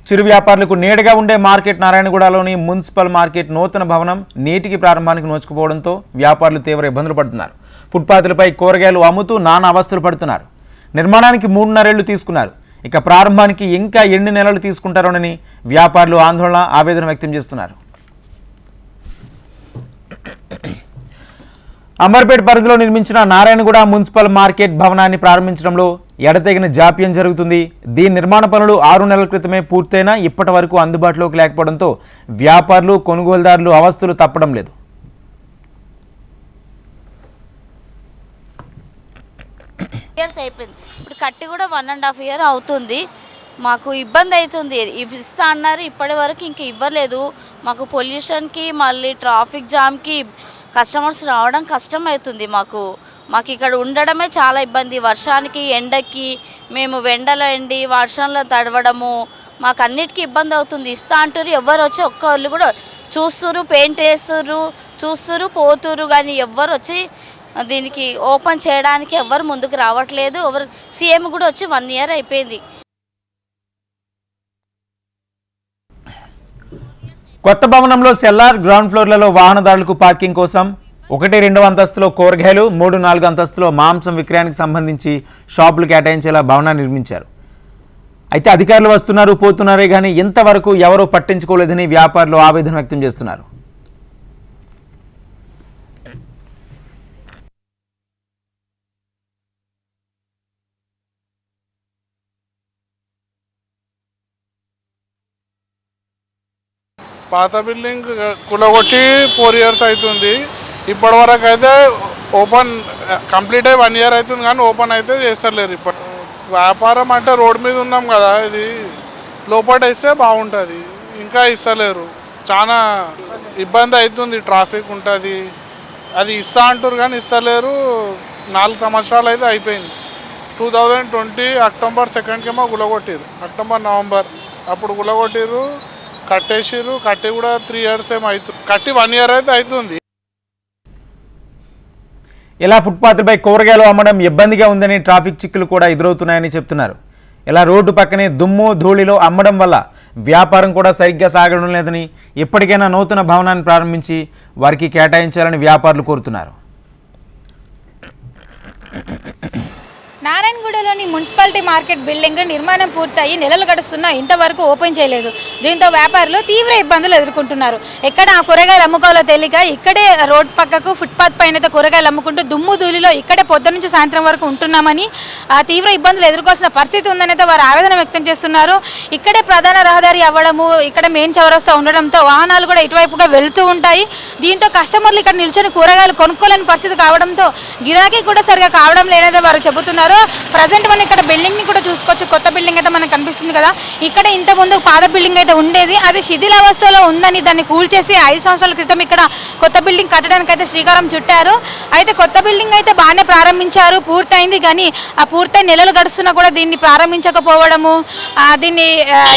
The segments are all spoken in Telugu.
చిరు వ్యాపారులకు నీడగా ఉండే మార్కెట్ నారాయణగూడలోని మున్సిపల్ మార్కెట్ నూతన భవనం నేటికి ప్రారంభానికి నోచుకుపోవడంతో వ్యాపారులు తీవ్ర ఇబ్బందులు పడుతున్నారు. ఫుట్పాత్లపై కూరగాయలు అమ్ముతూ నానా అవస్థలు పడుతున్నారు. నిర్మాణానికి 3.5 ఏళ్లు తీసుకున్నారు. ఇక ప్రారంభానికి ఇంకా ఎన్ని నెలలు తీసుకుంటారోనని వ్యాపారులు ఆందోళన ఆవేదన వ్యక్తం చేస్తున్నారు. అంబర్పేట పరిధిలో నిర్మించిన నారాయణగూడ మున్సిపల్ మార్కెట్ భవనాన్ని ప్రారంభించడంలో ఎడతెగిన జాప్యం జరుగుతుంది. దీని నిర్మాణ పనులు 6 నెలల క్రితమే పూర్తయినా ఇప్పటి వరకు అందుబాటులోకి లేకపోవడంతో వ్యాపారులు కొనుగోలుదారులు అవస్థలు తప్పడం లేదు. ఇప్పుడు కట్టి కూడా 1.5 years అవుతుంది. మాకు ఇబ్బంది అవుతుంది. ఇస్తా అన్నారు, ఇప్పటి వరకు ఇంక ఇవ్వలేదు. మాకు పొల్యూషన్కి మళ్ళీ ట్రాఫిక్ జామ్కి కస్టమర్స్ రావడం కష్టం అవుతుంది. మాకు ఇక్కడ ఉండడమే చాలా ఇబ్బంది. వర్షానికి ఎండకి మేము వెండలో ఎండి వర్షంలో తడవడము మాకు అన్నిటికీ ఇబ్బంది అవుతుంది. ఇస్తా అంటారు, ఎవరు వచ్చి ఒక్కళ్ళు కూడా చూస్తురు, పెయింట్ వేస్తురు, చూస్తురు, పోతురు, కానీ ఎవ్వరు వచ్చి దీనికి ఓపెన్ చేయడానికి ఎవ్వరు ముందుకు రావట్లేదు. ఎవరు సీఎం కూడా వచ్చి 1 year అయిపోయింది. కొత్త భవనంలో సెల్లార్, గ్రౌండ్ ఫ్లోర్లలో వాహనదారులకు పార్కింగ్ కోసం 1-2 అంతస్తులో కూరగాయలు, 3-4 అంతస్తులో మాంసం విక్రయానికి సంబంధించి షాపులు కేటాయించేలా భవనాన్ని నిర్మించారు. అయితే అధికారులు వస్తున్నారు, పోతున్నారే కానీ ఇంతవరకు ఎవరూ పట్టించుకోలేదని వ్యాపారులు ఆవేదన వ్యక్తం చేస్తున్నారు. పాత బిల్డింగ్ కులగొట్టి 4 years అవుతుంది. ఇప్పటి వరకు అయితే ఓపెన్ కంప్లీట్ అయ్యి 1 year అవుతుంది, కానీ ఓపెన్ అయితే చేస్తలేరు. ఇప్పుడు వ్యాపారం అంటే రోడ్ మీద ఉన్నాం కదా, ఇది లోపల ఇస్తే బాగుంటుంది, ఇంకా ఇస్తలేరు. చాలా ఇబ్బంది అవుతుంది, ట్రాఫిక్ ఉంటుంది. అది ఇస్తా అంటారు కానీ ఇస్తలేరు. 4 సంవత్సరాలు అయితే అయిపోయింది. 2020 October 2 గులగొట్టిరు. October, November అప్పుడు గులగొట్టిరు, కట్టేసిరు. కట్టి కూడా 3 years ఏమో అవుతుంది. కట్టి 1 year అయితే అవుతుంది. ఇలా ఫుట్పాత్పై కూరగాయలు అమ్మడం ఇబ్బందిగా ఉందని, ట్రాఫిక్ చిక్కులు కూడా ఎదురవుతున్నాయని చెప్తున్నారు. ఇలా రోడ్డు పక్కనే దుమ్ము ధూళిలో అమ్మడం వల్ల వ్యాపారం కూడా సరిగ్గా సాగడం లేదని, ఇప్పటికైనా నూతన భవనాన్ని ప్రారంభించి వారికి కేటాయించాలని వ్యాపారులు కోరుతున్నారు. నారాయణగూడలోని మున్సిపాలిటీ మార్కెట్ బిల్డింగ్ నిర్మాణం పూర్తయి నెలలు గడుస్తున్నా ఇంతవరకు ఓపెన్ చేయలేదు. దీంతో వ్యాపారులు తీవ్ర ఇబ్బందులు ఎదుర్కొంటున్నారు. ఎక్కడ ఆ కూరగాయలు అమ్ముకోవాలో తెలియక ఇక్కడే రోడ్ పక్కకు ఫుట్పాత్ పైన కూరగాయలు అమ్ముకుంటూ దుమ్ము ధూళిలో ఇక్కడే పొద్దు నుంచి సాయంత్రం వరకు ఉంటున్నామని తీవ్ర ఇబ్బందులు ఎదుర్కోవాల్సిన పరిస్థితి ఉందనైతే వారు ఆవేదన వ్యక్తం చేస్తున్నారు. ఇక్కడే ప్రధాన రహదారి అవ్వడము, ఇక్కడ మెయిన్ చౌరస్తా ఉండడంతో వాహనాలు కూడా ఇటువైపుగా వెళుతూ ఉంటాయి. దీంతో కస్టమర్లు ఇక్కడ నిల్చొని కూరగాయలు కొనుక్కోలేని పరిస్థితి కావడంతో గిరాకీ కూడా సరిగా కావడం లేదని వారు చెబుతున్నారు. ప్రజెంట్ మనం ఇక్కడ బిల్డింగ్ ని కూడా చూసుకోవచ్చు. కొత్త బిల్డింగ్ అయితే మనకు కనిపిస్తుంది కదా. ఇక్కడ ఇంత ముందు పాత బిల్డింగ్ అయితే ఉండేది, అది శిథిలావస్థలో ఉందని దాన్ని కూల్చేసి 5 సంవత్సరాల క్రితం ఇక్కడ కొత్త బిల్డింగ్ కట్టడానికి అయితే శ్రీకారం చుట్టారు. అయితే కొత్త బిల్డింగ్ అయితే బాగానే ప్రారంభించారు, పూర్తయింది. కానీ ఆ పూర్తయి నెలలు గడుస్తున్నా కూడా దీన్ని ప్రారంభించకపోవడము, దీన్ని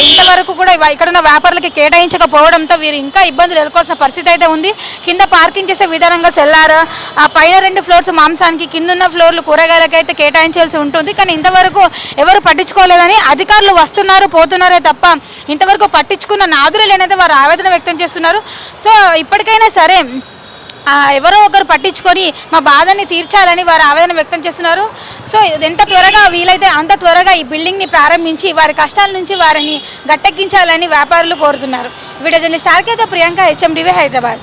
ఇంతవరకు కూడా ఇక్కడ ఉన్న వ్యాపారులకి కేటాయించకపోవడంతో వీరు ఇంకా ఇబ్బందులు ఎదుర్కోవాల్సిన పరిస్థితి అయితే ఉంది. కింద పార్కింగ్ చేసే విధానంగా సెల్లారు, ఆ పైన 2 floors మాంసానికి, కిందున్న ఫ్లోర్లు కూరగాయలకి అయితే కేటాయించాల్సి ఉంటుంది. కానీ ఇంతవరకు ఎవరు పట్టించుకోలేదని, అధికారులు వస్తున్నారు పోతున్నారే తప్ప ఇంతవరకు పట్టించుకున్న నాదులు లేనైతే వారు ఆవేదన వ్యక్తం చేస్తున్నారు. సో ఇప్పటికైనా సరే ఎవరో ఒకరు పట్టించుకొని మా బాధని తీర్చాలని వారు ఆవేదన వ్యక్తం చేస్తున్నారు. సో ఎంత త్వరగా వీలైతే అంత త్వరగా ఈ బిల్డింగ్ని ప్రారంభించి వారి కష్టాల నుంచి వారిని గట్టెక్కించాలని వ్యాపారులు కోరుతున్నారు. వీడియో జర్నలిస్ట్ ఆర్కేతో ప్రియాంక, HMDV, హైదరాబాద్.